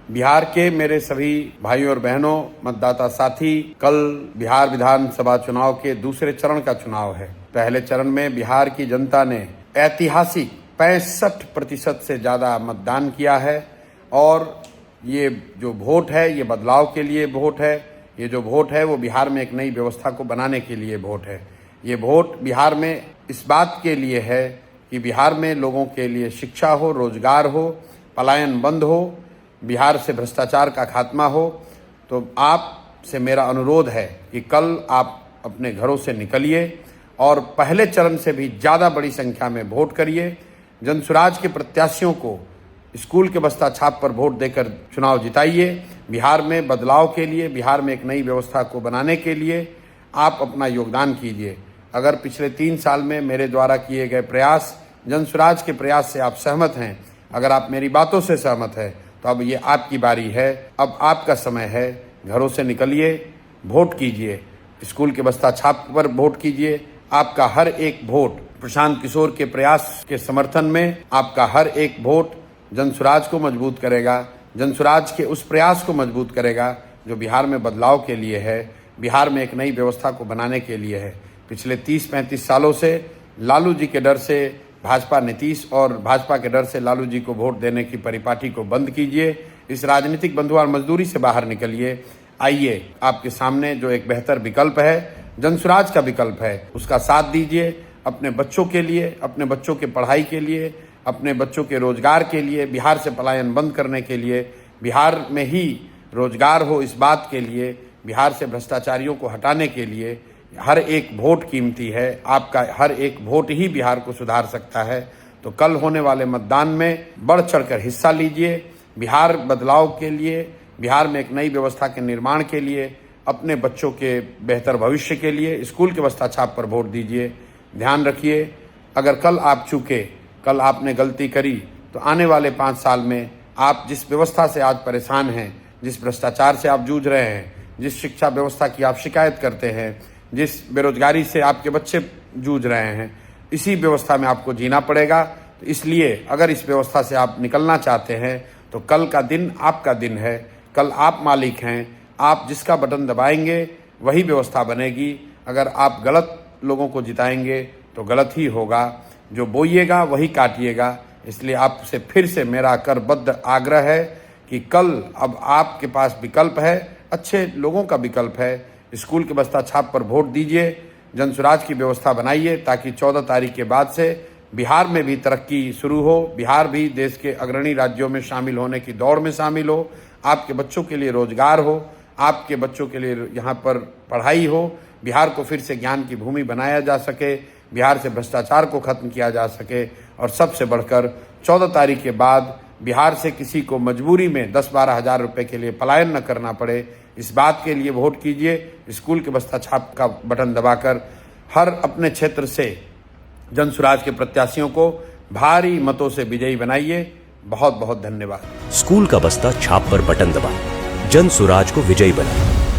बिहार के मेरे सभी भाइयों और बहनों, मतदाता साथी, कल बिहार विधानसभा चुनाव के दूसरे चरण का चुनाव है। पहले चरण में बिहार की जनता ने ऐतिहासिक 65% से ज़्यादा मतदान किया है और ये जो वोट है ये बदलाव के लिए वोट है। ये जो वोट है वो बिहार में एक नई व्यवस्था को बनाने के लिए वोट है। ये वोट बिहार में इस बात के लिए है कि बिहार में लोगों के लिए शिक्षा हो, रोजगार हो, पलायन बंद हो, बिहार से भ्रष्टाचार का खात्मा हो। तो आपसे मेरा अनुरोध है कि कल आप अपने घरों से निकलिए और पहले चरण से भी ज़्यादा बड़ी संख्या में वोट करिए। जनसुराज के प्रत्याशियों को स्कूल के बस्ता छाप पर वोट देकर चुनाव जिताइए। बिहार में बदलाव के लिए, बिहार में एक नई व्यवस्था को बनाने के लिए आप अपना योगदान कीजिए। अगर पिछले 3 साल में मेरे द्वारा किए गए प्रयास, जनसुराज के प्रयास से आप सहमत हैं, अगर आप मेरी बातों से सहमत हैं, तो अब ये आपकी बारी है। अब आपका समय है। घरों से निकलिए, वोट कीजिए, स्कूल के बस्ता छाप पर वोट कीजिए। आपका हर एक वोट प्रशांत किशोर के प्रयास के समर्थन में, आपका हर एक वोट जनसुराज को मजबूत करेगा, जनसुराज के उस प्रयास को मजबूत करेगा जो बिहार में बदलाव के लिए है, बिहार में एक नई व्यवस्था को बनाने के लिए है। पिछले 30-35 सालों से लालू जी के डर से भाजपा नीतीश और भाजपा के डर से लालू जी को वोट देने की परिपाटी को बंद कीजिए। इस राजनीतिक बंधुआर मजदूरी से बाहर निकलिए। आइए, आपके सामने जो एक बेहतर विकल्प है, जनसुराज का विकल्प है, उसका साथ दीजिए। अपने बच्चों के लिए, अपने बच्चों के पढ़ाई के लिए, अपने बच्चों के रोजगार के लिए, बिहार से पलायन बंद करने के लिए, बिहार में ही रोजगार हो इस बात के लिए, बिहार से भ्रष्टाचारियों को हटाने के लिए हर एक वोट कीमती है। आपका हर एक वोट ही बिहार को सुधार सकता है। तो कल होने वाले मतदान में बढ़ चढ़कर हिस्सा लीजिए। बिहार बदलाव के लिए, बिहार में एक नई व्यवस्था के निर्माण के लिए, अपने बच्चों के बेहतर भविष्य के लिए स्कूल के बस्ता छाप पर वोट दीजिए। ध्यान रखिए, अगर कल आप चूके, कल आपने गलती करी, तो आने वाले 5 साल में आप जिस व्यवस्था से आज परेशान हैं, जिस भ्रष्टाचार से आप जूझ रहे हैं, जिस शिक्षा व्यवस्था की आप शिकायत करते हैं, जिस बेरोजगारी से आपके बच्चे जूझ रहे हैं, इसी व्यवस्था में आपको जीना पड़ेगा। तो इसलिए अगर इस व्यवस्था से आप निकलना चाहते हैं तो कल का दिन आपका दिन है। कल आप मालिक हैं। आप जिसका बटन दबाएंगे वही व्यवस्था बनेगी। अगर आप गलत लोगों को जिताएंगे तो गलत ही होगा। जो बोइएगा वही काटिएगा। इसलिए आपसे फिर से मेरा करबद्ध आग्रह है कि कल अब आपके पास विकल्प है, अच्छे लोगों का विकल्प है। स्कूल के बस्ता छाप पर वोट दीजिए, जनसुराज की व्यवस्था बनाइए ताकि 14 तारीख के बाद से बिहार में भी तरक्की शुरू हो, बिहार भी देश के अग्रणी राज्यों में शामिल होने की दौड़ में शामिल हो, आपके बच्चों के लिए रोजगार हो, आपके बच्चों के लिए यहाँ पर पढ़ाई हो, बिहार को फिर से ज्ञान की भूमि बनाया जा सके, बिहार से भ्रष्टाचार को खत्म किया जा सके और सबसे बढ़कर 14 तारीख के बाद बिहार से किसी को मजबूरी में 10-12 हज़ार रुपये के लिए पलायन न करना पड़े। इस बात के लिए वोट कीजिए। स्कूल के बस्ता छाप का बटन दबाकर हर अपने क्षेत्र से जनसुराज के प्रत्याशियों को भारी मतों से विजयी बनाइए। बहुत बहुत धन्यवाद। स्कूल का बस्ता छाप पर बटन दबाएं, जनसुराज को विजयी बनाएं।